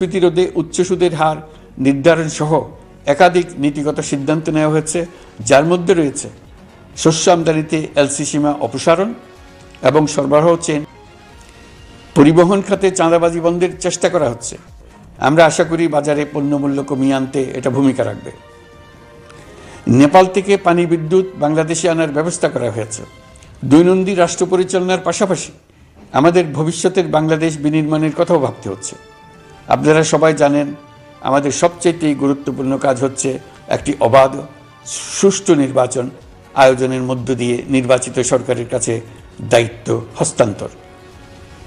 প্রতিরোধে উচ্চ সুদের হার নির্ধারণ সহ একাধিক নীতিগত সিদ্ধান্ত নেওয়া হয়েছে, যার মধ্যে রয়েছে শস্য আমদানিতে এলসি সীমা অপসারণ এবং সরবরাহ চেইন। পরিবহন খাতে চাঁদাবাজি বন্ধের চেষ্টা করা হচ্ছে। আমরা আশা করি বাজারে পণ্যমূল্য কমিয়ে আনতে এটা ভূমিকা রাখবে। নেপাল থেকে পানি বিদ্যুৎ বাংলাদেশে আনার ব্যবস্থা করা হয়েছে। দৈনন্দিন রাষ্ট্র পরিচালনার পাশাপাশি আমাদের ভবিষ্যতের বাংলাদেশ বিনির্মাণের কথাও ভাবতে হচ্ছে। আপনারা সবাই জানেন, আমাদের সবচেয়ে গুরুত্বপূর্ণ কাজ হচ্ছে একটি অবাধ সুষ্ঠু নির্বাচন আয়োজনের মধ্য দিয়ে নির্বাচিত সরকারের কাছে দায়িত্ব হস্তান্তর।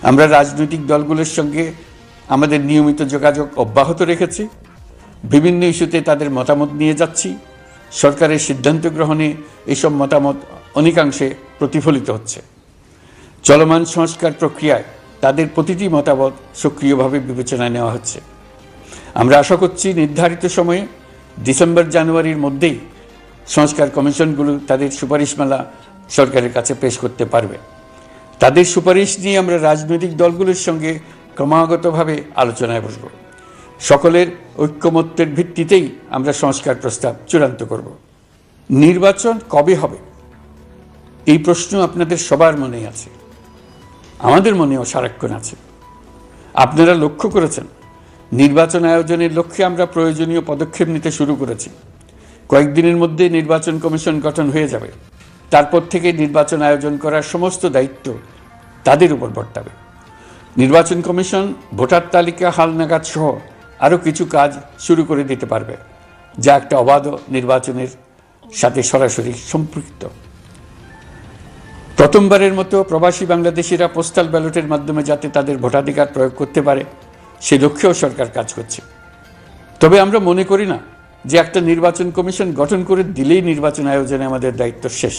আমরা রাজনৈতিক দলগুলোর সঙ্গে আমাদের নিয়মিত যোগাযোগ অব্যাহত রেখেছি। বিভিন্ন ইস্যুতে তাদের মতামত নিয়ে যাচ্ছি। সরকারের সিদ্ধান্ত গ্রহণে এসব মতামত অনেকাংশে প্রতিফলিত হচ্ছে। চলমান সংস্কার প্রক্রিয়ায় তাদের প্রতিটি মতামত সক্রিয়ভাবে বিবেচনায় নেওয়া হচ্ছে। আমরা আশা করছি নির্ধারিত সময়ে ডিসেম্বর-জানুয়ারির মধ্যেই সংস্কার কমিশনগুলো তাদের সুপারিশমালা সরকারের কাছে পেশ করতে পারবে। তাদের সুপারিশ নিয়ে আমরা রাজনৈতিক দলগুলোর সঙ্গে ক্রমাগতভাবে আলোচনায় বসব। সকলের ঐক্যমত্যের ভিত্তিতেই আমরা সংস্কার প্রস্তাব চূড়ান্ত করব। নির্বাচন কবে হবে এই প্রশ্ন আপনাদের সবার মনেই আছে, আমাদের মনেও সারাক্ষণ আছে। আপনারা লক্ষ্য করেছেন, নির্বাচন আয়োজনের লক্ষ্যে আমরা প্রয়োজনীয় পদক্ষেপ নিতে শুরু করেছি। কয়েকদিনের মধ্যে নির্বাচন কমিশন গঠন হয়ে যাবে। তারপর থেকে নির্বাচন আয়োজন করার সমস্ত দায়িত্ব তাদের উপর বর্তাবে। নির্বাচন কমিশন ভোটার তালিকা হালনাগাদ সহ আরও কিছু কাজ শুরু করে দিতে পারবে, যা একটা অবাধ নির্বাচনের সাথে সরাসরি সম্পৃক্ত। প্রথমবারের মতো প্রবাসী বাংলাদেশিরা পোস্টাল ব্যালটের মাধ্যমে যাতে তাদের ভোটাধিকার প্রয়োগ করতে পারে, সে লক্ষ্যেও সরকার কাজ করছে। তবে আমরা মনে করি না যে একটা নির্বাচন কমিশন গঠন করে দিলেই নির্বাচন আয়োজনে আমাদের দায়িত্ব শেষ।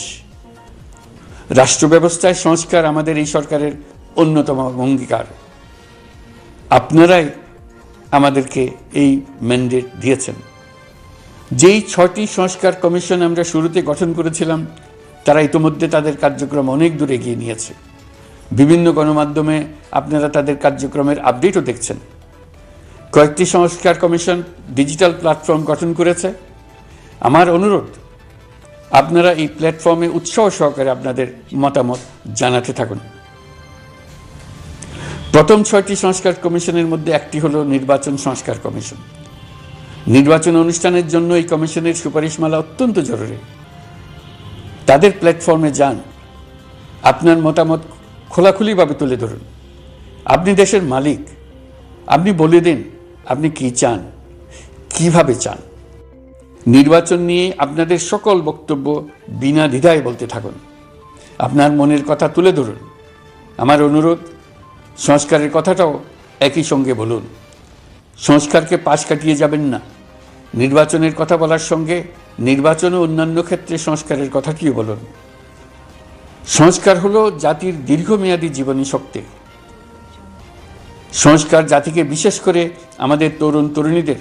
রাষ্ট্র ব্যবস্থায় সংস্কার আমাদের এই সরকারের অন্যতম অঙ্গীকার। আপনারাই আমাদেরকে এই ম্যান্ডেট দিয়েছেন। যেই 6টি সংস্কার কমিশন আমরা শুরুতে গঠন করেছিলাম, তারা ইতিমধ্যে তাদের কার্যক্রম অনেক দূর এগিয়ে নিয়েছে। বিভিন্ন গণমাধ্যমে আপনারা তাদের কার্যক্রমের আপডেটও দেখছেন। কয়েকটি সংস্কার কমিশন ডিজিটাল প্ল্যাটফর্ম গঠন করেছে। আমার অনুরোধ, আপনারা এই প্ল্যাটফর্মে উৎসাহ সহকারে আপনাদের মতামত জানাতে থাকুন। প্রথম 6টি সংস্কার কমিশনের মধ্যে একটি হলো নির্বাচন সংস্কার কমিশন। নির্বাচন অনুষ্ঠানের জন্য এই কমিশনের সুপারিশমালা অত্যন্ত জরুরি। তাদের প্ল্যাটফর্মে যান, আপনার মতামত খোলাখুলিভাবে তুলে ধরুন। আপনি দেশের মালিক, আপনি বলে দিন আপনি কি চান, কিভাবে চান। নির্বাচন নিয়ে আপনাদের সকল বক্তব্য বিনা দ্বিধায় বলতে থাকুন। আপনার মনের কথা তুলে ধরুন। আমার অনুরোধ, সংস্কারের কথাটাও একই সঙ্গে বলুন। সংস্কারকে পাশ কাটিয়ে যাবেন না। নির্বাচনের কথা বলার সঙ্গে নির্বাচন ও অন্যান্য ক্ষেত্রে সংস্কারের কথাটিও বলুন। সংস্কার হলো জাতির দীর্ঘমেয়াদী জীবনী শক্তি। সংস্কার জাতিকে, বিশেষ করে আমাদের তরুণ তরুণীদের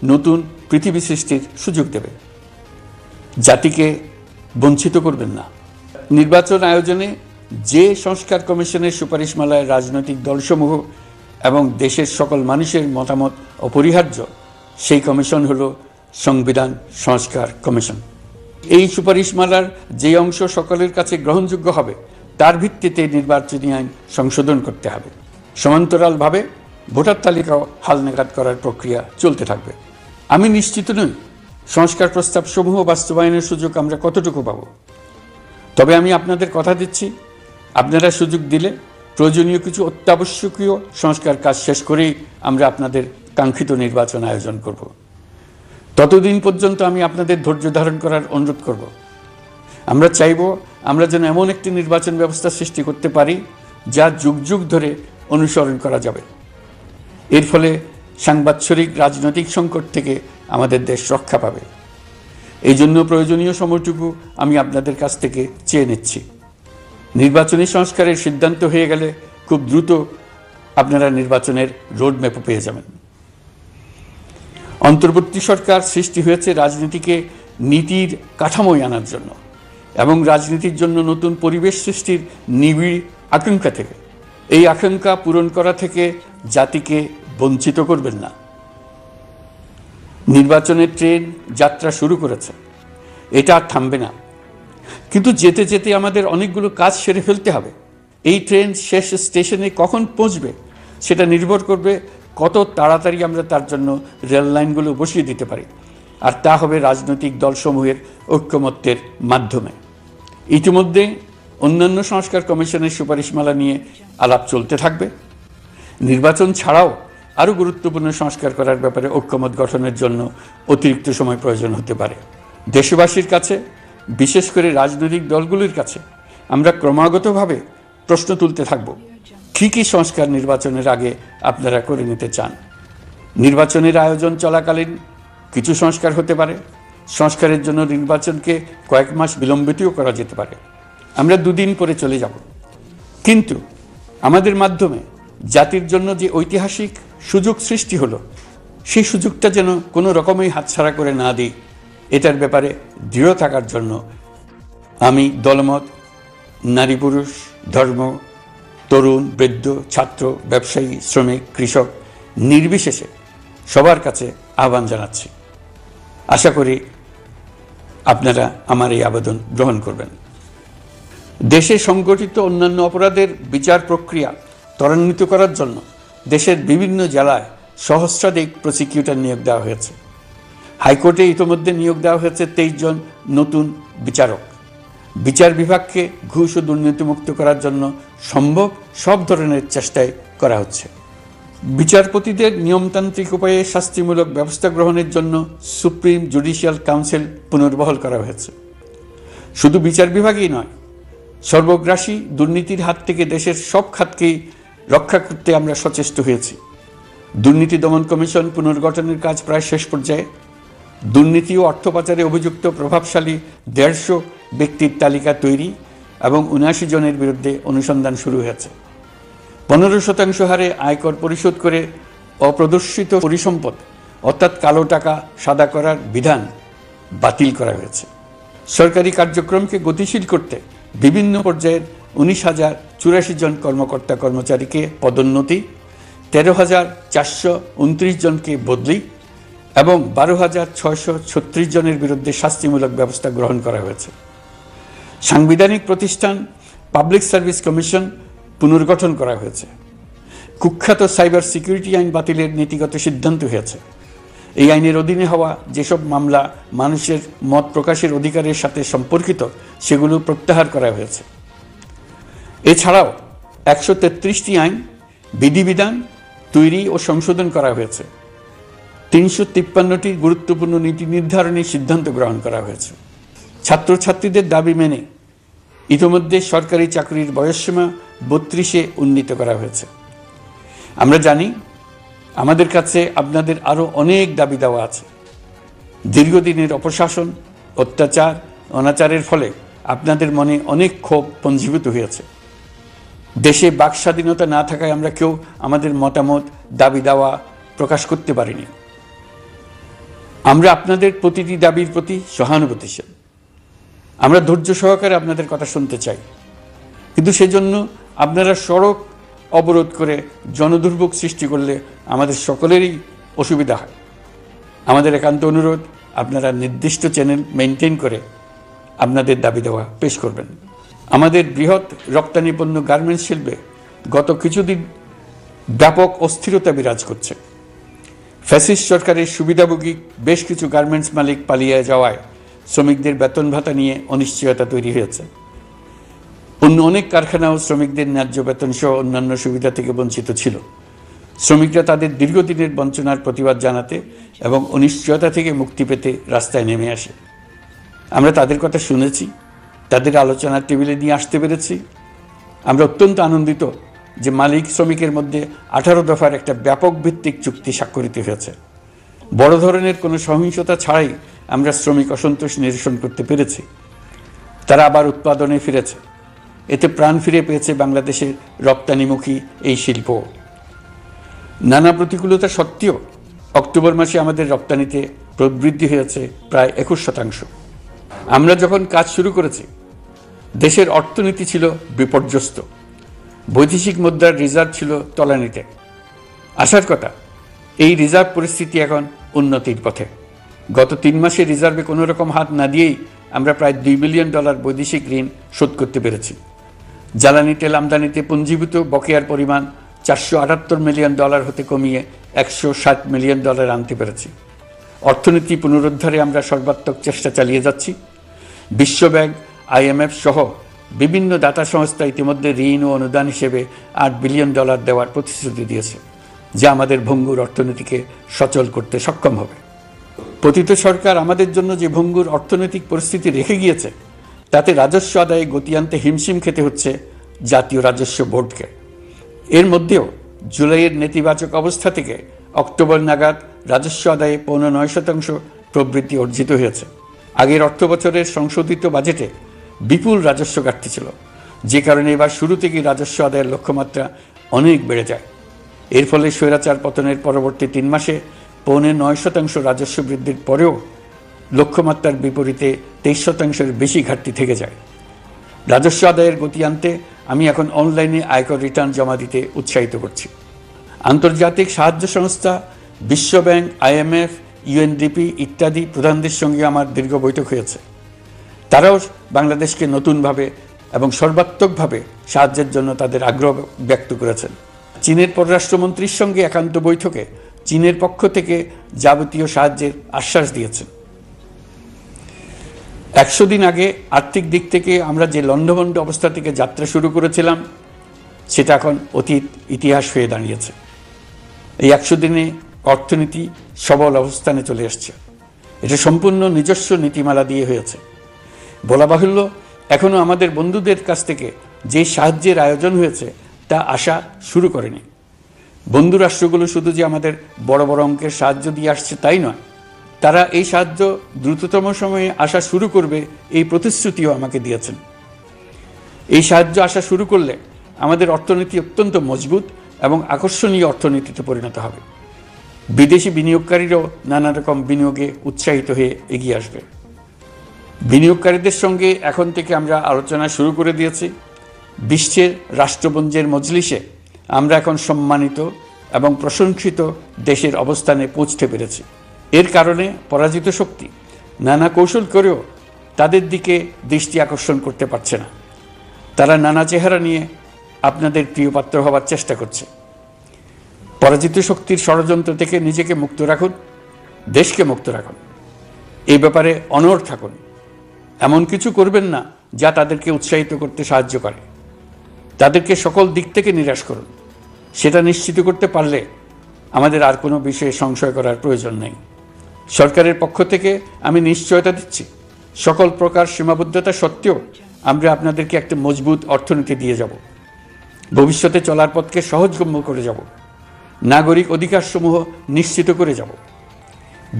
নতুন পৃথিবী সৃষ্টির সুযোগ দেবে। জাতিকে বঞ্চিত করবেন না। নির্বাচন আয়োজনে যে সংস্কার কমিশনের সুপারিশমালায় রাজনৈতিক দলসমূহ এবং দেশের সকল মানুষের মতামত অপরিহার্য, সেই কমিশন হলো সংবিধান সংস্কার কমিশন। এই সুপারিশমালার যে অংশ সকলের কাছে গ্রহণযোগ্য হবে, তার ভিত্তিতে নির্বাচনী আইন সংশোধন করতে হবে। সমান্তরালভাবে ভোটার তালিকাও হালনাগাদ করার প্রক্রিয়া চলতে থাকবে। আমি নিশ্চিত নই সংস্কার প্রস্তাব সমূহ বাস্তবায়নের সুযোগ আমরা কতটুকু পাব। তবে আমি আপনাদের কথা দিচ্ছি, আপনারা সুযোগ দিলে প্রয়োজনীয় কিছু অত্যাবশ্যকীয় সংস্কার কাজ শেষ করেই আমরা আপনাদের কাঙ্ক্ষিত নির্বাচন আয়োজন করব। ততদিন পর্যন্ত আমি আপনাদের ধৈর্য ধারণ করার অনুরোধ করব। আমরা চাইব আমরা যেন এমন একটি নির্বাচন ব্যবস্থা সৃষ্টি করতে পারি যা যুগ যুগ ধরে অনুসরণ করা যাবে। এর ফলে সাংবৎসরিক রাজনৈতিক সংকট থেকে আমাদের দেশ রক্ষা পাবে। এই জন্য প্রয়োজনীয় সময়টুকু আমি আপনাদের কাছ থেকে চেয়ে নিচ্ছি। নির্বাচনী সংস্কারের সিদ্ধান্ত হয়ে গেলে খুব দ্রুত আপনারা নির্বাচনের রোডম্যাপও পেয়ে যাবেন। অন্তর্বর্তী সরকার সৃষ্টি হয়েছে রাজনীতিকে নীতির কাঠামোয় আনার জন্য এবং রাজনীতির জন্য নতুন পরিবেশ সৃষ্টির নিবিড় আকাঙ্ক্ষা থেকে। এই আকাঙ্ক্ষা পূরণ করা থেকে জাতিকে বঞ্চিত করবেন না। নির্বাচনের ট্রেন যাত্রা শুরু করেছে, এটা আর থামবে না, কিন্তু যেতে যেতে আমাদের অনেকগুলো কাজ সেরে ফেলতে হবে। এই ট্রেন শেষ স্টেশনে কখন পৌঁছবে সেটা নির্ভর করবে কত তাড়াতাড়ি আমরা তার জন্য রেল লাইনগুলো বসিয়ে দিতে পারি, আর তা হবে রাজনৈতিক দলসমূহের ঐক্যমত্যের মাধ্যমে। ইতিমধ্যে অন্যান্য সংস্কার কমিশনের সুপারিশমালা নিয়ে আলাপ চলতে থাকবে। নির্বাচন ছাড়াও আরও গুরুত্বপূর্ণ সংস্কার করার ব্যাপারে ঐক্যমত গঠনের জন্য অতিরিক্ত সময় প্রয়োজন হতে পারে। দেশবাসীর কাছে, বিশেষ করে রাজনৈতিক দলগুলির কাছে আমরা ক্রমাগতভাবে প্রশ্ন তুলতে থাকব, কী কী সংস্কার নির্বাচনের আগে আপনারা করে নিতে চান। নির্বাচনের আয়োজন চলাকালীন কিছু সংস্কার হতে পারে, সংস্কারের জন্য নির্বাচনকে কয়েক মাস বিলম্বিতও করা যেতে পারে। আমরা 2 দিন পরে চলে যাব, কিন্তু আমাদের মাধ্যমে জাতির জন্য যে ঐতিহাসিক সুযোগ সৃষ্টি হলো, সেই সুযোগটা যেন কোনো রকমই হাতছাড়া করে না দিই, এটার ব্যাপারে দৃঢ় থাকার জন্য আমি দলমত, নারী পুরুষ, ধর্ম, তরুণ, বৃদ্ধ, ছাত্র, ব্যবসায়ী, শ্রমিক, কৃষক নির্বিশেষে সবার কাছে আহ্বান জানাচ্ছি। আশা করি আপনারা আমার এই আবেদন গ্রহণ করবেন। দেশে সংগঠিত অন্যান্য অপরাধের বিচার প্রক্রিয়া ত্বরান্বিত করার জন্য দেশের বিভিন্ন জেলায় সহস্রাধিক প্রসিকিউটর নিয়োগ দেওয়া হয়েছে। হাইকোর্টে ইতিমধ্যে নিয়োগ দেওয়া হয়েছে 23 জন নতুন বিচারক। বিচার বিভাগকে ঘুষ ও দুর্নীতিমুক্ত করার জন্য সম্ভব সব ধরনের চেষ্টাই করা হচ্ছে। বিচারপতিদের নিয়মতান্ত্রিক উপায়ে শাস্তিমূলক ব্যবস্থা গ্রহণের জন্য সুপ্রিম জুডিশিয়াল কাউন্সিল পুনর্বহাল করা হয়েছে। শুধু বিচার বিভাগই নয়, সর্বগ্রাসী দুর্নীতির হাত থেকে দেশের সব খাতকেই রক্ষা করতে আমরা সচেষ্ট হয়েছি। দুর্নীতি দমন কমিশন পুনর্গঠনের কাজ প্রায় শেষ পর্যায়ে। দুর্নীতি ও অর্থ পাচারে অভিযুক্ত প্রভাবশালী 150 ব্যক্তির তালিকা তৈরি এবং 79 জনের বিরুদ্ধে অনুসন্ধান শুরু হয়েছে। 15% হারে আয়কর পরিশোধ করে অপ্রদর্শিত পরিসম্পদ অর্থাৎ কালো টাকা সাদা করার বিধান বাতিল করা হয়েছে। সরকারি কার্যক্রমকে গতিশীল করতে বিভিন্ন পর্যায়ের 19,084 জন কর্মকর্তা কর্মচারীকে পদোন্নতি, 13,429 জনকে বদলি এবং 12,636 জনের বিরুদ্ধে শাস্তিমূলক ব্যবস্থা গ্রহণ করা হয়েছে। সাংবিধানিক প্রতিষ্ঠান পাবলিক সার্ভিস কমিশন পুনর্গঠন করা হয়েছে। কুখ্যাত সাইবার সিকিউরিটি আইন বাতিলের নীতিগত সিদ্ধান্ত হয়েছে। এই আইনের অধীনে হওয়া যেসব মামলা মানুষের মত প্রকাশের অধিকারের সাথে সম্পর্কিত সেগুলো প্রত্যাহার করা হয়েছে। এছাড়াও 133টি আইন বিধিবিধান তৈরি ও সংশোধন করা হয়েছে। 353টি গুরুত্বপূর্ণ নীতি নির্ধারণী সিদ্ধান্ত গ্রহণ করা হয়েছে। ছাত্রছাত্রীদের দাবি মেনে ইতিমধ্যে সরকারি চাকরির বয়সসীমা 32-এ উন্নীত করা হয়েছে। আমরা জানি আমাদের কাছে আপনাদের আরও অনেক দাবি দেওয়া আছে। দীর্ঘদিনের অপশাসন, অত্যাচার, অনাচারের ফলে আপনাদের মনে অনেক ক্ষোভ পঞ্জীভূত হয়েছে। দেশে বাক স্বাধীনতা না থাকায় আমরা কেউ আমাদের মতামত, দাবি দেওয়া প্রকাশ করতে পারিনি। আমরা আপনাদের প্রতিটি দাবির প্রতি সহানুভূতিশীল। আমরা ধৈর্য সহকারে আপনাদের কথা শুনতে চাই, কিন্তু সেজন্য আপনারা সড়ক অবরোধ করে জনদুর্ভোগ সৃষ্টি করলে আমাদের সকলেরই অসুবিধা হয়। আমাদের একান্ত অনুরোধ, আপনারা নির্দিষ্ট চ্যানেল মেনটেন করে আপনাদের দাবি দেওয়া পেশ করবেন। আমাদের বৃহৎ রপ্তানি পণ্য গার্মেন্টস শিল্পে গত কিছুদিন ব্যাপক অস্থিরতা বিরাজ করছে। ফ্যাসিস্ট সরকারের সুবিধাভোগী বেশ কিছু গার্মেন্টস মালিক পালিয়ে যাওয়ায় শ্রমিকদের বেতন ভাতা নিয়ে অনিশ্চয়তা তৈরি হয়েছে। অন্য অনেক কারখানাও শ্রমিকদের ন্যায্য বেতন সহ অন্যান্য সুবিধা থেকে বঞ্চিত ছিল। শ্রমিকরা তাদের দীর্ঘদিনের বঞ্চনার প্রতিবাদ জানাতে এবং অনিশ্চয়তা থেকে মুক্তি পেতে রাস্তায় নেমে আসে। আমরা তাদের কথা শুনেছি, তাদের আলোচনার টেবিলে নিয়ে আসতে পেরেছি। আমরা অত্যন্ত আনন্দিত যে মালিক শ্রমিকের মধ্যে 18 দফার একটা ব্যাপক ভিত্তিক চুক্তি স্বাক্ষরিত হয়েছে। বড় ধরনের কোনো সহিংসতা ছাড়াই আমরা শ্রমিক অসন্তোষ নিরসন করতে পেরেছি। তারা আবার উৎপাদনে ফিরেছে। এতে প্রাণ ফিরে পেয়েছে বাংলাদেশের রপ্তানিমুখী এই শিল্প। নানা প্রতিকূলতা সত্ত্বেও অক্টোবর মাসে আমাদের রপ্তানিতে প্রবৃদ্ধি হয়েছে প্রায় 21%। আমরা যখন কাজ শুরু করেছি দেশের অর্থনীতি ছিল বিপর্যস্ত, বৈদেশিক মুদ্রার রিজার্ভ ছিল তলানিতে। আশার কথা এই রিজার্ভ পরিস্থিতি এখন উন্নতির পথে। গত 3 মাসে রিজার্ভে কোনো রকম হাত না দিয়েই আমরা প্রায় $2 বিলিয়ন বৈদেশিক ঋণ শোধ করতে পেরেছি। জ্বালানি তেল আমদানিতে পুঞ্জীভূত বকেয়ার পরিমাণ $478 মিলিয়ন হতে কমিয়ে $160 মিলিয়ন আনতে পেরেছি। অর্থনীতি পুনরুদ্ধারে আমরা সর্বাত্মক চেষ্টা চালিয়ে যাচ্ছি। বিশ্বব্যাংক, IMF সহ বিভিন্ন দাতা সংস্থা ইতিমধ্যে ঋণ ও অনুদান হিসেবে $8 বিলিয়ন দেওয়ার প্রতিশ্রুতি দিয়েছে, যা আমাদের ভঙ্গুর অর্থনীতিকে সচল করতে সক্ষম হবে। পতিত সরকার আমাদের জন্য যে ভঙ্গুর অর্থনৈতিক পরিস্থিতি রেখে গিয়েছে, তাতে রাজস্ব আদায়ে গতি আনতে হিমশিম খেতে হচ্ছে জাতীয় রাজস্ব বোর্ডকে। এর মধ্যেও জুলাইয়ের নেতিবাচক অবস্থা থেকে অক্টোবর নাগাদ রাজস্ব আদায়ে 9.9% প্রবৃদ্ধি অর্জিত হয়েছে। আগের অর্থ বছরের সংশোধিত বাজেটে বিপুল রাজস্ব ঘাটতি ছিল, যে কারণে এবার শুরু থেকেই রাজস্ব আদায়ের লক্ষ্যমাত্রা অনেক বেড়ে যায়। এর ফলে স্বৈরাচার পতনের পরবর্তী 3 মাসে 9.9% রাজস্ব বৃদ্ধির পরেও লক্ষ্যমাত্রার বিপরীতে 23% বেশি ঘাটতি থেকে যায়। রাজস্ব আদায়ের গতি আনতে আমি এখন অনলাইনে আয়কর রিটার্ন জমা দিতে উৎসাহিত করছি। আন্তর্জাতিক সাহায্য সংস্থা, বিশ্বব্যাংক, IMF, UNDP ইত্যাদি প্রধানদের সঙ্গে আমার দীর্ঘ বৈঠক হয়েছে। তারাও বাংলাদেশকে নতুনভাবে এবং সর্বাত্মকভাবে সাহায্যের জন্য তাদের আগ্রহ ব্যক্ত করেছেন। চীনের পররাষ্ট্রমন্ত্রীর সঙ্গে একান্ত বৈঠকে চীনের পক্ষ থেকে যাবতীয় সাহায্যের আশ্বাস দিয়েছেন। 100 দিন আগে আর্থিক দিক থেকে আমরা যে লণ্ডভণ্ড অবস্থা থেকে যাত্রা শুরু করেছিলাম, সেটা এখন অতীত ইতিহাস হয়ে দাঁড়িয়েছে। এই 100 দিনে অর্থনীতি সবল অবস্থানে চলে আসছে। এটা সম্পূর্ণ নিজস্ব নীতিমালা দিয়ে হয়েছে। বলা বাহুল্য, এখনও আমাদের বন্ধুদের কাছ থেকে যে সাহায্যের আয়োজন হয়েছে তা আসা শুরু করেনি। বন্ধু রাষ্ট্রগুলো শুধু যে আমাদের বড় বড় অঙ্কের সাহায্য দিয়ে আসছে তাই নয়, তারা এই সাহায্য দ্রুততম সময়ে আসা শুরু করবে এই প্রতিশ্রুতিও আমাকে দিয়েছেন। এই সাহায্য আসা শুরু করলে আমাদের অর্থনীতি অত্যন্ত মজবুত এবং আকর্ষণীয় অর্থনীতিতে পরিণত হবে। বিদেশি বিনিয়োগকারীরাও নানা রকম বিনিয়োগে উৎসাহিত হয়ে এগিয়ে আসবে। বিনিয়োগকারীদের সঙ্গে এখন থেকে আমরা আলোচনা শুরু করে দিয়েছি। বিশ্বের রাষ্ট্রপুঞ্জের মজলিসে আমরা এখন সম্মানিত এবং প্রশংসিত দেশের অবস্থানে পৌঁছতে পেরেছি। এর কারণে পরাজিত শক্তি নানা কৌশল করেও তাদের দিকে দৃষ্টি আকর্ষণ করতে পারছে না। তারা নানা চেহারা নিয়ে আপনাদের প্রিয়পাত্র হবার চেষ্টা করছে। পরাজিত শক্তির ষড়যন্ত্র থেকে নিজেকে মুক্ত রাখুন, দেশকে মুক্ত রাখুন। এই ব্যাপারে অনড় থাকুন। এমন কিছু করবেন না যা তাদেরকে উৎসাহিত করতে সাহায্য করে। তাদেরকে সকল দিক থেকে নিরাশ করুন। সেটা নিশ্চিত করতে পারলে আমাদের আর কোনো বিষয়ে সংশয় করার প্রয়োজন নেই। সরকারের পক্ষ থেকে আমি নিশ্চয়তা দিচ্ছি, সকল প্রকার সীমাবদ্ধতা সত্ত্বেও আমরা আপনাদেরকে একটা মজবুত অর্থনীতি দিয়ে যাব। ভবিষ্যতে চলার পথকে সহজগম্য করে যাব। নাগরিক অধিকারসমূহ নিশ্চিত করে যাব।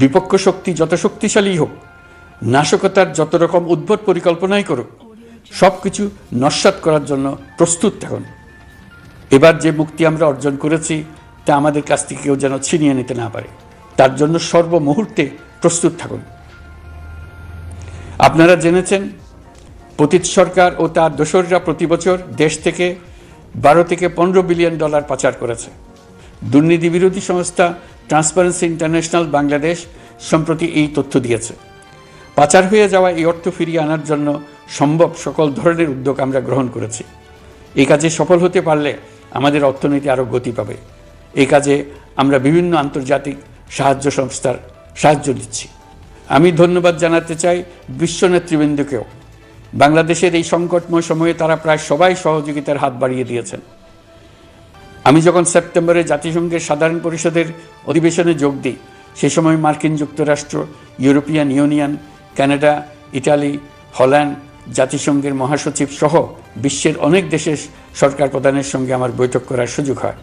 বিপক্ষ শক্তি যত শক্তিশালী হোক, নাশকতার যত রকম উদ্ভট পরিকল্পনাই করুক, সব কিছু নস্যাৎ করার জন্য প্রস্তুত থাকুন। এবার যে মুক্তি আমরা অর্জন করেছি তা আমাদের কাছ থেকে কেউ যেন ছিনিয়ে নিতে না পারে, তার জন্য সর্বমুহূর্তে প্রস্তুত থাকুন। আপনারা জেনেছেন, পতিত সরকার ও তার দোসররা প্রতি বছর দেশ থেকে $12 থেকে $15 বিলিয়ন পাচার করেছে। দুর্নীতি বিরোধী সংস্থা ট্রান্সপারেন্সি ইন্টারন্যাশনাল বাংলাদেশ সম্প্রতি এই তথ্য দিয়েছে। পাচার হয়ে যাওয়া এই অর্থ ফিরিয়ে আনার জন্য সম্ভব সকল ধরনের উদ্যোগ আমরা গ্রহণ করেছি। এই কাজে সফল হতে পারলে আমাদের অর্থনীতি আরও গতি পাবে। এই কাজে আমরা বিভিন্ন আন্তর্জাতিক সাহায্য সংস্থার সাহায্য দিচ্ছি। আমি ধন্যবাদ জানাতে চাই বিশ্ব নেতৃবৃন্দকেও। বাংলাদেশের এই সংকটময় সময়ে তারা প্রায় সবাই সহযোগিতার হাত বাড়িয়ে দিয়েছেন। আমি যখন সেপ্টেম্বরে জাতিসংঘের সাধারণ পরিষদের অধিবেশনে যোগ দিই, সে সময় মার্কিন যুক্তরাষ্ট্র, European union, Canada, Italy, Holland, জাতিসংঘের মহাসচিব সহ বিশ্বের অনেক দেশের সরকার প্রধানের সঙ্গে আমার বৈঠক করার সুযোগ হয়।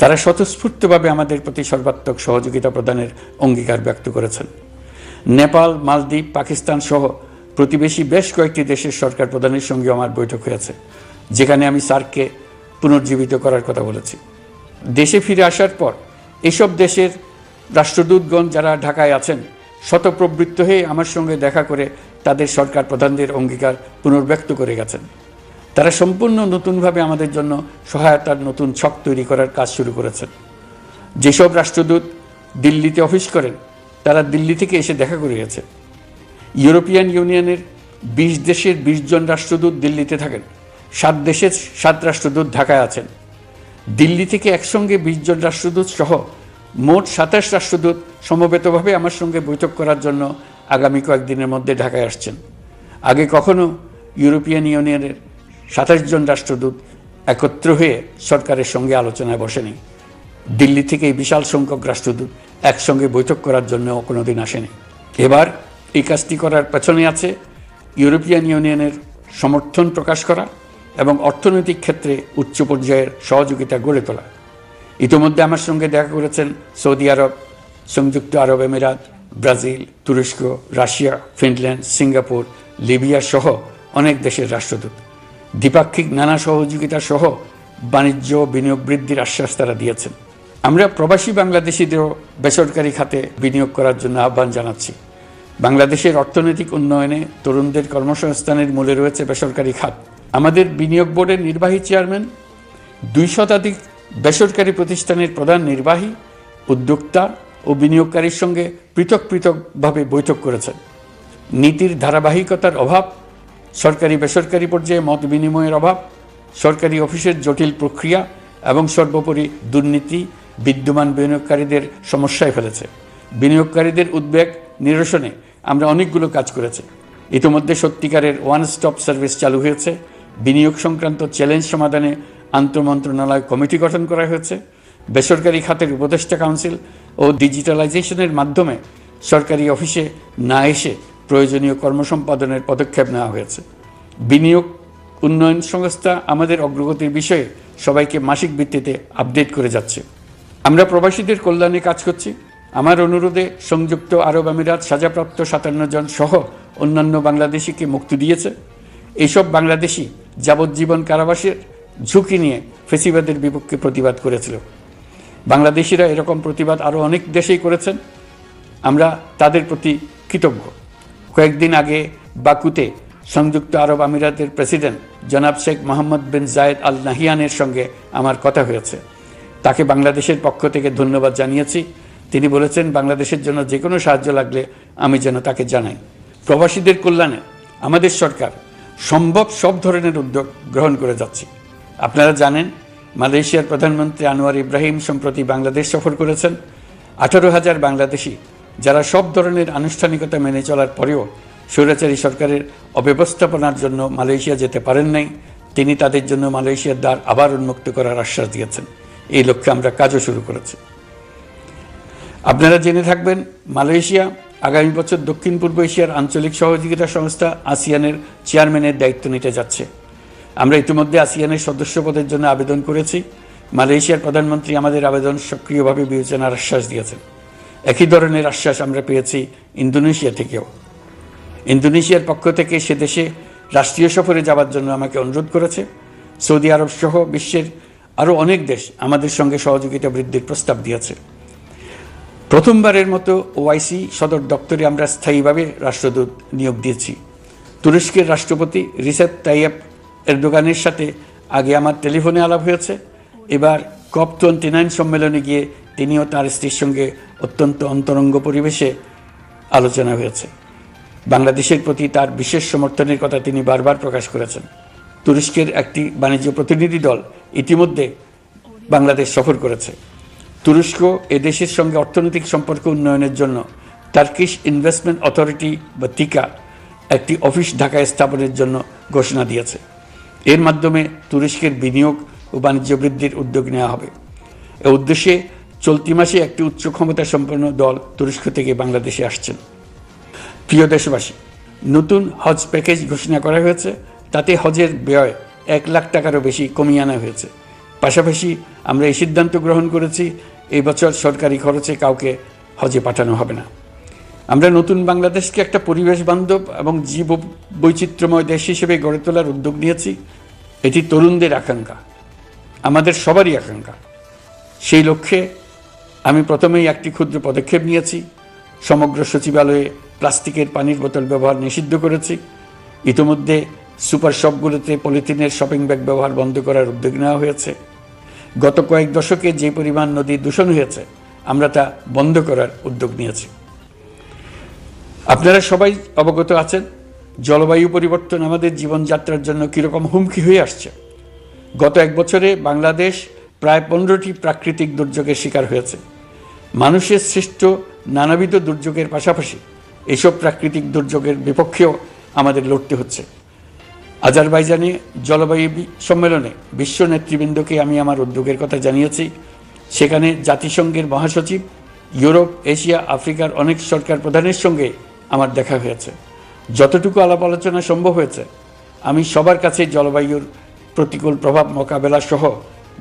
তারা স্বতঃস্ফূর্তভাবে আমাদের প্রতি সর্বাত্মক সহযোগিতা প্রদানের অঙ্গীকার ব্যক্ত করেছেন। নেপাল, মালদ্বীপ, পাকিস্তান সহ প্রতিবেশী বেশ কয়েকটি দেশের সরকার প্রধানের সঙ্গে আমার বৈঠক হয়েছে, যেখানে আমি সার্ককে পুনর্জীবিত করার কথা বলেছি। দেশে ফিরে আসার পর এসব দেশের রাষ্ট্রদূতগণ যারা ঢাকায় আছেন, স্বতঃপ্রবৃত্ত হয়ে আমার সঙ্গে দেখা করে তাদের সরকার প্রধানদের অঙ্গীকার পুনর্ব্যক্ত করে গেছেন। তারা সম্পূর্ণ নতুনভাবে আমাদের জন্য সহায়তার নতুন ছক তৈরি করার কাজ শুরু করেছেন। যেসব রাষ্ট্রদূত দিল্লিতে অফিস করেন তারা দিল্লি থেকে এসে দেখা করে গেছে। ইউরোপিয়ান ইউনিয়নের 20 দেশের 20 জন রাষ্ট্রদূত দিল্লিতে থাকেন, 7 দেশের 7 রাষ্ট্রদূত ঢাকায় আছেন। দিল্লি থেকে একসঙ্গে 20 জন রাষ্ট্রদূত সহ মোট 27 রাষ্ট্রদূত সমবেতভাবে আমার সঙ্গে বৈঠক করার জন্য আগামী কয়েকদিনের মধ্যে ঢাকায় আসছেন। আগে কখনো ইউরোপিয়ান ইউনিয়নের 27 জন রাষ্ট্রদূত একত্র হয়ে সরকারের সঙ্গে আলোচনায় বসেনি। দিল্লি থেকে এই বিশাল সংখ্যক রাষ্ট্রদূত একসঙ্গে বৈঠক করার জন্য কোনোদিন আসেনি। এবার এই কাজটি করার পেছনে আছে ইউরোপিয়ান ইউনিয়নের সমর্থন প্রকাশ করা এবং অর্থনৈতিক ক্ষেত্রে উচ্চ পর্যায়ের সহযোগিতা গড়ে তোলা। ইতিমধ্যে আমার সঙ্গে দেখা করেছেন সৌদি আরব, সংযুক্ত আরব আমিরাত, ব্রাজিল, তুরস্ক, রাশিয়া, ফিনল্যান্ড, সিঙ্গাপুর, লিবিয়া সহ অনেক দেশের রাষ্ট্রদূত। দ্বিপাক্ষিক নানা সহযোগিতা সহ বাণিজ্য বিনিয়োগ বৃদ্ধির আশ্বাস তারা দিয়েছেন। আমরা প্রবাসী বাংলাদেশিদেরও বেসরকারি খাতে বিনিয়োগ করার জন্য আহ্বান জানাচ্ছি। বাংলাদেশের অর্থনৈতিক উন্নয়নে তরুণদের কর্মসংস্থানের মূলে রয়েছে বেসরকারি খাত। আমাদের বিনিয়োগ বোর্ডের নির্বাহী চেয়ারম্যান 2 শতাধিক বেসরকারি প্রতিষ্ঠানের প্রধান নির্বাহী, উদ্যোক্তা ও বিনিয়োগকারীর সঙ্গে পৃথক পৃথকভাবে বৈঠক করেছেন। নীতির ধারাবাহিকতার অভাব, সরকারি বেসরকারি পর্যায়ে মত বিনিময়ের অভাব, সরকারি অফিসের জটিল প্রক্রিয়া এবং সর্বোপরি দুর্নীতি বিদ্যমান বিনিয়োগকারীদের সমস্যায় ফেলেছে। বিনিয়োগকারীদের উদ্বেগ নিরসনে আমরা অনেকগুলো কাজ করেছি। ইতিমধ্যে সত্যিকারের ওয়ান স্টপ সার্ভিস চালু হয়েছে। বিনিয়োগ সংক্রান্ত চ্যালেঞ্জ সমাধানে আন্তঃমন্ত্রণালয় কমিটি গঠন করা হয়েছে। বেসরকারি খাতের উপদেষ্টা কাউন্সিল ও ডিজিটালাইজেশনের মাধ্যমে সরকারি অফিসে না এসে প্রয়োজনীয় কর্মসম্পাদনের পদক্ষেপ নেওয়া হয়েছে। বিনিয়োগ উন্নয়ন সংস্থা আমাদের অগ্রগতির বিষয়ে সবাইকে মাসিক ভিত্তিতে আপডেট করে যাচ্ছে। আমরা প্রবাসীদের কল্যাণে কাজ করছি। আমার অনুরোধে সংযুক্ত আরব আমিরাত সাজাপ্রাপ্ত 57 জন সহ অন্যান্য বাংলাদেশিকে মুক্তি দিয়েছে। এইসব বাংলাদেশি যাবজ্জীবন কারাবাসের ঝুঁকি নিয়ে ফেসিবাদের বিপক্ষে প্রতিবাদ করেছিল। বাংলাদেশিরা এরকম প্রতিবাদ আরও অনেক দেশেই করেছেন। আমরা তাদের প্রতি কৃতজ্ঞ। কয়েকদিন আগে বাকুতে সংযুক্ত আরব আমিরাতের প্রেসিডেন্ট জনাব শেখ মোহাম্মদ বিন জায়েদ আল নাহিয়ানের সঙ্গে আমার কথা হয়েছে। তাকে বাংলাদেশের পক্ষ থেকে ধন্যবাদ জানিয়েছি। তিনি বলেছেন বাংলাদেশের জন্য যে কোনো সাহায্য লাগলে আমি যেন তাকে জানাই। প্রবাসীদের কল্যাণে আমাদের সরকার সম্ভব সব ধরনের উদ্যোগ গ্রহণ করে যাচ্ছে। আপনারা জানেন মালয়েশিয়ার প্রধানমন্ত্রী আনোয়ার ইব্রাহিম সম্প্রতি বাংলাদেশ সফর করেছেন। 18,000 বাংলাদেশি যারা সব ধরনের আনুষ্ঠানিকতা মেনে চলার পরেও স্বৈরাচারী সরকারের অব্যবস্থাপনার জন্য মালয়েশিয়া যেতে পারেন নাই, তিনি তাদের জন্য মালয়েশিয়ার দ্বার আবার উন্মুক্ত করার আশ্বাস দিয়েছেন। এই লক্ষ্যে আমরা কাজও শুরু করেছি। আপনারা জেনে থাকবেন মালয়েশিয়া আগামী বছর দক্ষিণ পূর্ব এশিয়ার আঞ্চলিক সহযোগিতা সংস্থা আসিয়ানের চেয়ারম্যানের দায়িত্ব নিতে যাচ্ছে। আমরা ইতিমধ্যে আসিয়ানের সদস্য পদের জন্য আবেদন করেছি। মালয়েশিয়ার প্রধানমন্ত্রী আমাদের আবেদন সক্রিয়ভাবে বিবেচনার আশ্বাস দিয়েছেন। একই ধরনের আশ্বাস আমরা পেয়েছি ইন্দোনেশিয়া থেকেও। ইন্দোনেশিয়ার পক্ষ থেকে সে দেশে রাষ্ট্রীয় সফরে যাওয়ার জন্য আমাকে অনুরোধ করেছে। সৌদি আরব সহ বিশ্বের আরও অনেক দেশ আমাদের সঙ্গে সহযোগিতা বৃদ্ধির প্রস্তাব দিয়েছে। প্রথমবারের মতো ওআইসি সদর দপ্তরে আমরা স্থায়ীভাবে রাষ্ট্রদূত নিয়োগ দিয়েছি। তুরস্কের রাষ্ট্রপতি রিসেপ তাইয়েপ এরদোগানের সাথে আগে আমার টেলিফোনে আলাপ হয়েছে। এবার COP29 সম্মেলনে গিয়ে তিনিও তার স্ত্রীর সঙ্গে অত্যন্ত অন্তরঙ্গ পরিবেশে আলোচনা হয়েছে। বাংলাদেশের প্রতি তার বিশেষ সমর্থনের কথা তিনি বারবার প্রকাশ করেছেন। তুরস্কের একটি বাণিজ্য প্রতিনিধি দল ইতিমধ্যে বাংলাদেশ সফর করেছে। তুরস্ক এ দেশের সঙ্গে অর্থনৈতিক সম্পর্ক উন্নয়নের জন্য টার্কিশ ইনভেস্টমেন্ট অথরিটি বা তিকা একটি অফিস ঢাকায় স্থাপনের জন্য ঘোষণা দিয়েছে। এর মাধ্যমে তুরস্কের বিনিয়োগ ও বাণিজ্য বৃদ্ধির উদ্যোগ নেওয়া হবে। এ উদ্দেশ্যে চলতি মাসে একটি উচ্চ ক্ষমতা সম্পন্ন দল তুরস্ক থেকে বাংলাদেশে আসছেন। প্রিয় দেশবাসী, নতুন হজ প্যাকেজ ঘোষণা করা হয়েছে। তাতে হজের ব্যয় 1 লাখ টাকারও বেশি কমিয়ে আনা হয়েছে। পাশাপাশি আমরা এই সিদ্ধান্ত গ্রহণ করেছি এই বছর সরকারি খরচে কাউকে হজে পাঠানো হবে না। আমরা নতুন বাংলাদেশকে একটা পরিবেশ বান্ধব এবং জীব বৈচিত্র্যময় দেশ হিসেবে গড়ে তোলার উদ্যোগ নিয়েছি। এটি তরুণদের আকাঙ্ক্ষা, আমাদের সবারই আকাঙ্ক্ষা। সেই লক্ষ্যে আমি প্রথমেই একটি ক্ষুদ্র পদক্ষেপ নিয়েছি। সমগ্র সচিবালয়ে প্লাস্টিকের পানির বোতল ব্যবহার নিষিদ্ধ করেছি। ইতিমধ্যে সুপার শপগুলোতে পলিথিনের শপিং ব্যাগ ব্যবহার বন্ধ করার উদ্যোগ নেওয়া হয়েছে। গত কয়েক দশকে যে পরিমাণ নদী দূষণ হয়েছে আমরা তা বন্ধ করার উদ্যোগ নিয়েছি। আপনারা সবাই অবগত আছেন জলবায়ু পরিবর্তন আমাদের জীবনযাত্রার জন্য কীরকম হুমকি হয়ে আসছে। গত এক বছরে বাংলাদেশ প্রায় 15টি প্রাকৃতিক দুর্যোগের শিকার হয়েছে। মানুষের সৃষ্ট নানাবিধ দুর্যোগের পাশাপাশি এসব প্রাকৃতিক দুর্যোগের বিপক্ষেও আমাদের লড়তে হচ্ছে। আজারবাইজানে জলবায়ু সম্মেলনে বিশ্ব নেতৃবৃন্দকে আমি আমার উদ্যোগের কথা জানিয়েছি। সেখানে জাতিসংঘের মহাসচিব, ইউরোপ, এশিয়া, আফ্রিকার অনেক সরকার প্রধানের সঙ্গে আমার দেখা হয়েছে। যতটুকু আলাপ আলোচনা সম্ভব হয়েছে আমি সবার কাছে জলবায়ুর প্রতিকূল প্রভাব মোকাবেলা সহ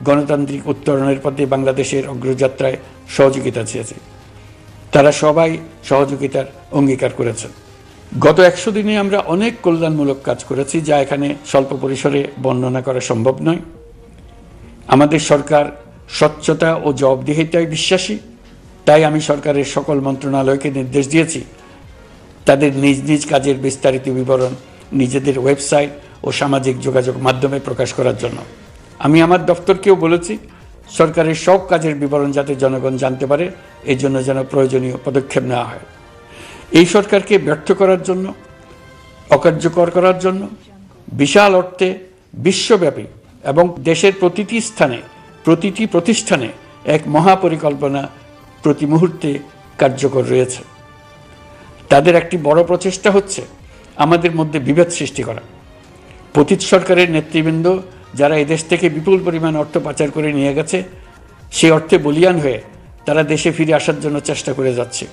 গণতান্ত্রিক উত্তরণের পথে বাংলাদেশের অগ্রযাত্রায় সহযোগিতা চেয়েছি। তারা সবাই সহযোগিতার অঙ্গীকার করেছেন। গত 100 দিনে আমরা অনেক কল্যাণমূলক কাজ করেছি, যা এখানে স্বল্প পরিসরে বর্ণনা করা সম্ভব নয়। আমাদের সরকার স্বচ্ছতা ও জবাবদিহিতায় বিশ্বাসী, তাই আমি সরকারের সকল মন্ত্রণালয়কে নির্দেশ দিয়েছি তাদের নিজ নিজ কাজের বিস্তারিত বিবরণ নিজেদের ওয়েবসাইট ও সামাজিক যোগাযোগ মাধ্যমে প্রকাশ করার জন্য। আমি আমার দপ্তরকেও বলেছি সরকারের সব কাজের বিবরণ যাতে জনগণ জানতে পারে, এই জন্য যেন প্রয়োজনীয় পদক্ষেপ নেওয়া হয়। এই সরকারকে ব্যর্থ করার জন্য, অকার্যকর করার জন্য বিশাল অর্থে বিশ্বব্যাপী এবং দেশের প্রতিটি স্থানে, প্রতিটি প্রতিষ্ঠানে এক মহাপরিকল্পনা প্রতি মুহূর্তে কার্যকর রয়েছে। তাদের একটি বড় প্রচেষ্টা হচ্ছে আমাদের মধ্যে বিভেদ সৃষ্টি করা। পতিত সরকারের নেতৃবৃন্দ যারা এদেশ থেকে বিপুল পরিমাণ অর্থ পাচার করে নিয়ে গেছে, সেই অর্থে বলিয়ান হয়ে তারা দেশে ফিরে আসার জন্য চেষ্টা করে যাচ্ছে।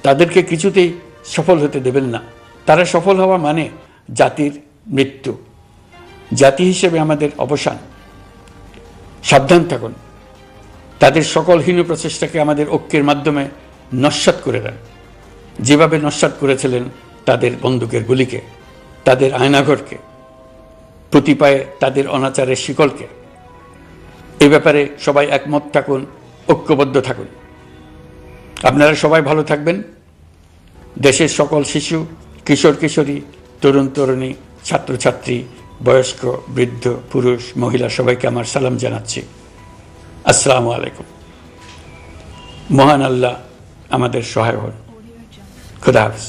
তাদেরকে কিছুতেই সফল হতে দেবেন না। তারা সফল হওয়া মানে জাতির মৃত্যু, জাতি হিসেবে আমাদের অবসান। সাবধান থাকুন, তাদের সকল হীন প্রচেষ্টাকে আমাদের ঐক্যের মাধ্যমে নস্যাৎ করে দেন, যেভাবে নস্যাৎ করেছিলেন তাদের বন্দুকের গুলিকে, তাদের আয়নাঘরকে, প্রতি পায়ে তাদের অনাচারের শিকলকে। এ ব্যাপারে সবাই একমত থাকুন, ঐক্যবদ্ধ থাকুন। আপনারা সবাই ভালো থাকবেন। দেশের সকল শিশু, কিশোর কিশোরী, তরুণ তরুণী, ছাত্রছাত্রী, বয়স্ক, বৃদ্ধ, পুরুষ, মহিলা সবাইকে আমার সালাম জানাচ্ছি। আসসালামু আলাইকুম। মহান আল্লাহ আমাদের সহায় হন। খুদা হাফেজ।